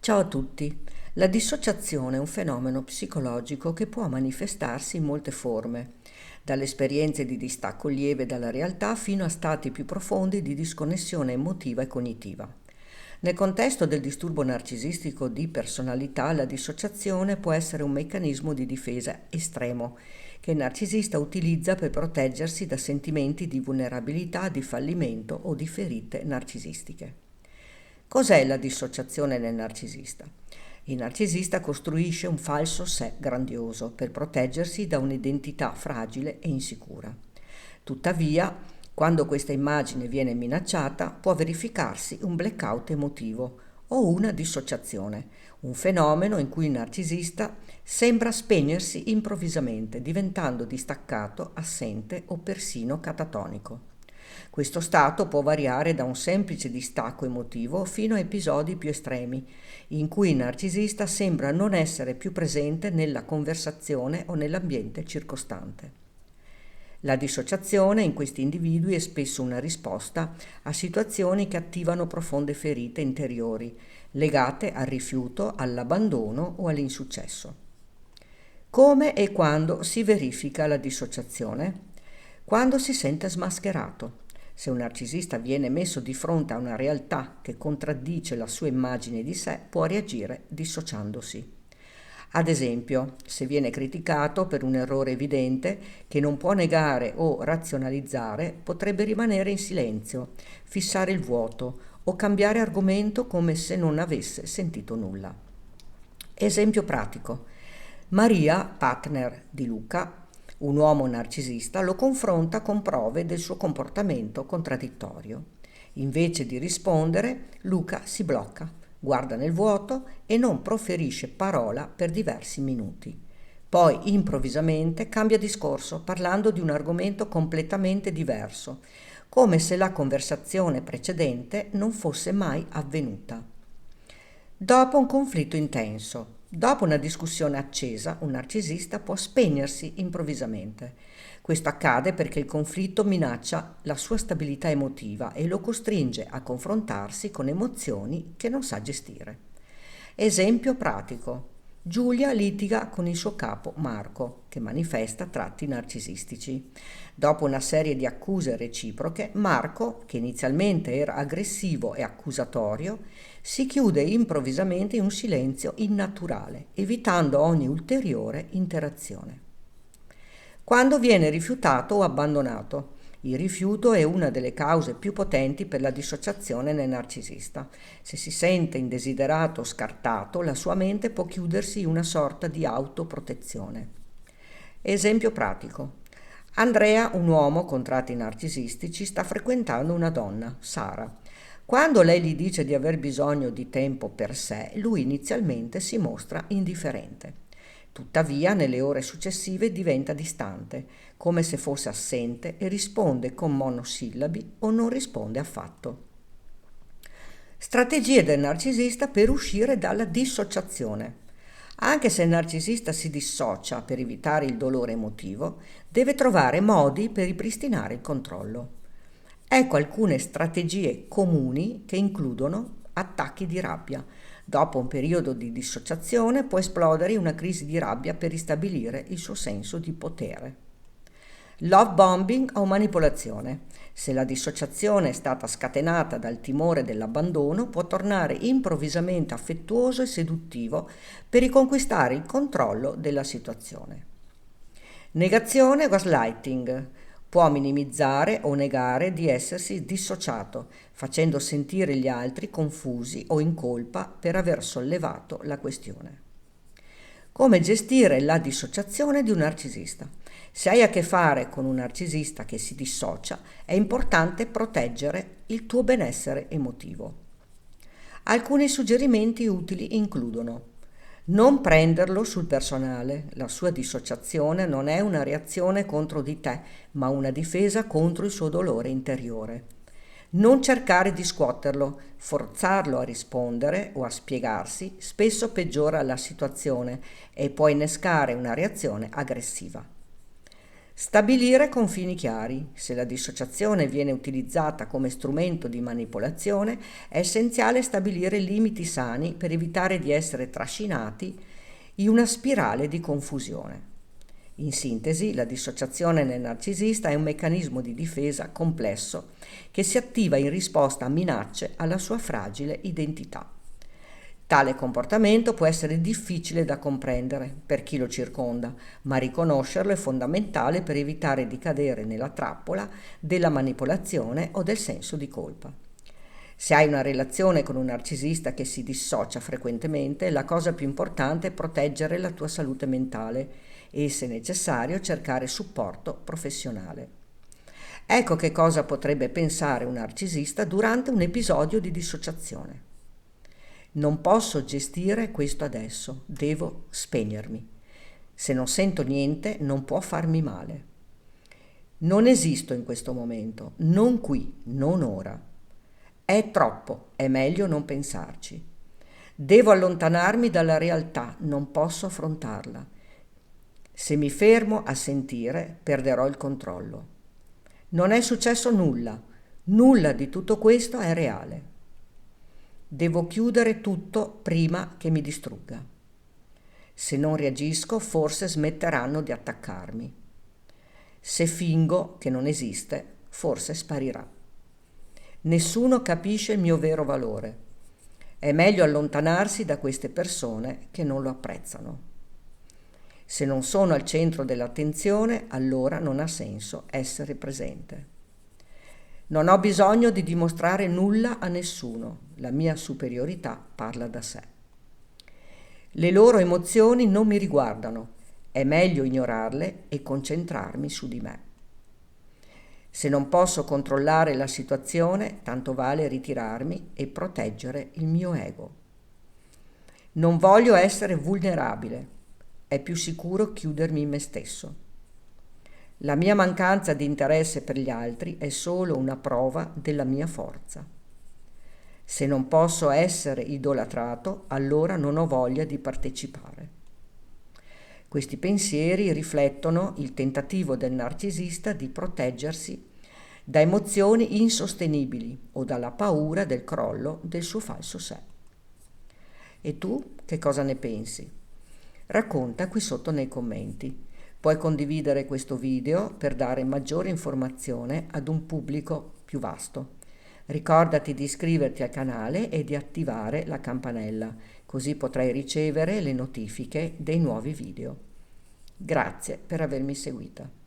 Ciao a tutti. La dissociazione è un fenomeno psicologico che può manifestarsi in molte forme, dalle esperienze di distacco lieve dalla realtà fino a stati più profondi di disconnessione emotiva e cognitiva. Nel contesto del disturbo narcisistico di personalità, la dissociazione può essere un meccanismo di difesa estremo che il narcisista utilizza per proteggersi da sentimenti di vulnerabilità, di fallimento o di ferite narcisistiche. Cos'è la dissociazione nel narcisista? Il narcisista costruisce un falso sé grandioso per proteggersi da un'identità fragile e insicura. Tuttavia, quando questa immagine viene minacciata, può verificarsi un blackout emotivo o una dissociazione, un fenomeno in cui il narcisista sembra spegnersi improvvisamente, diventando distaccato, assente o persino catatonico. Questo stato può variare da un semplice distacco emotivo fino a episodi più estremi, in cui il narcisista sembra non essere più presente nella conversazione o nell'ambiente circostante. La dissociazione in questi individui è spesso una risposta a situazioni che attivano profonde ferite interiori, legate al rifiuto, all'abbandono o all'insuccesso. Come e quando si verifica la dissociazione? Quando si sente smascherato. Se un narcisista viene messo di fronte a una realtà che contraddice la sua immagine di sé, può reagire dissociandosi. Ad esempio, se viene criticato per un errore evidente che non può negare o razionalizzare, potrebbe rimanere in silenzio, fissare il vuoto o cambiare argomento come se non avesse sentito nulla. Esempio pratico. Maria, partner di Luca, un uomo narcisista, lo confronta con prove del suo comportamento contraddittorio. Invece di rispondere, Luca si blocca, guarda nel vuoto e non proferisce parola per diversi minuti. Poi improvvisamente cambia discorso parlando di un argomento completamente diverso, come se la conversazione precedente non fosse mai avvenuta. Dopo un conflitto intenso, dopo una discussione accesa, un narcisista può spegnersi improvvisamente. Questo accade perché il conflitto minaccia la sua stabilità emotiva e lo costringe a confrontarsi con emozioni che non sa gestire. Esempio pratico. Giulia litiga con il suo capo Marco, che manifesta tratti narcisistici. Dopo una serie di accuse reciproche, Marco, che inizialmente era aggressivo e accusatorio, si chiude improvvisamente in un silenzio innaturale, evitando ogni ulteriore interazione. Quando viene rifiutato o abbandonato. Il rifiuto è una delle cause più potenti per la dissociazione nel narcisista. Se si sente indesiderato o scartato, la sua mente può chiudersi in una sorta di autoprotezione. Esempio pratico. Andrea, un uomo con tratti narcisistici, sta frequentando una donna, Sara. Quando lei gli dice di aver bisogno di tempo per sé, lui inizialmente si mostra indifferente. Tuttavia, nelle ore successive diventa distante, come se fosse assente e risponde con monosillabi o non risponde affatto. Strategie del narcisista per uscire dalla dissociazione. Anche se il narcisista si dissocia per evitare il dolore emotivo, deve trovare modi per ripristinare il controllo. Ecco alcune strategie comuni che includono attacchi di rabbia. Dopo un periodo di dissociazione può esplodere in una crisi di rabbia per ristabilire il suo senso di potere. Love bombing o manipolazione. Se la dissociazione è stata scatenata dal timore dell'abbandono, può tornare improvvisamente affettuoso e seduttivo per riconquistare il controllo della situazione. Negazione o gaslighting. Può minimizzare o negare di essersi dissociato, facendo sentire gli altri confusi o in colpa per aver sollevato la questione. Come gestire la dissociazione di un narcisista? Se hai a che fare con un narcisista che si dissocia, è importante proteggere il tuo benessere emotivo. Alcuni suggerimenti utili includono: non prenderlo sul personale, la sua dissociazione non è una reazione contro di te, ma una difesa contro il suo dolore interiore. Non cercare di scuoterlo, forzarlo a rispondere o a spiegarsi spesso peggiora la situazione e può innescare una reazione aggressiva. Stabilire confini chiari. Se la dissociazione viene utilizzata come strumento di manipolazione, è essenziale stabilire limiti sani per evitare di essere trascinati in una spirale di confusione. In sintesi, la dissociazione nel narcisista è un meccanismo di difesa complesso che si attiva in risposta a minacce alla sua fragile identità. Tale comportamento può essere difficile da comprendere per chi lo circonda, ma riconoscerlo è fondamentale per evitare di cadere nella trappola della manipolazione o del senso di colpa. Se hai una relazione con un narcisista che si dissocia frequentemente, la cosa più importante è proteggere la tua salute mentale e, se necessario, cercare supporto professionale. Ecco che cosa potrebbe pensare un narcisista durante un episodio di dissociazione. Non posso gestire questo adesso, devo spegnermi. Se non sento niente, non può farmi male. Non esisto in questo momento, non qui, non ora. È troppo, è meglio non pensarci. Devo allontanarmi dalla realtà, non posso affrontarla. Se mi fermo a sentire, perderò il controllo. Non è successo nulla, nulla di tutto questo è reale. Devo chiudere tutto prima che mi distrugga. Se non reagisco, forse smetteranno di attaccarmi. Se fingo che non esiste, forse sparirà. Nessuno capisce il mio vero valore. È meglio allontanarsi da queste persone che non lo apprezzano. Se non sono al centro dell'attenzione, allora non ha senso essere presente. Non ho bisogno di dimostrare nulla a nessuno, la mia superiorità parla da sé. Le loro emozioni non mi riguardano, è meglio ignorarle e concentrarmi su di me. Se non posso controllare la situazione, tanto vale ritirarmi e proteggere il mio ego. Non voglio essere vulnerabile, è più sicuro chiudermi in me stesso. La mia mancanza di interesse per gli altri è solo una prova della mia forza. Se non posso essere idolatrato, allora non ho voglia di partecipare. Questi pensieri riflettono il tentativo del narcisista di proteggersi da emozioni insostenibili o dalla paura del crollo del suo falso sé. E tu che cosa ne pensi? Racconta qui sotto nei commenti. Puoi condividere questo video per dare maggiore informazione ad un pubblico più vasto. Ricordati di iscriverti al canale e di attivare la campanella, così potrai ricevere le notifiche dei nuovi video. Grazie per avermi seguita.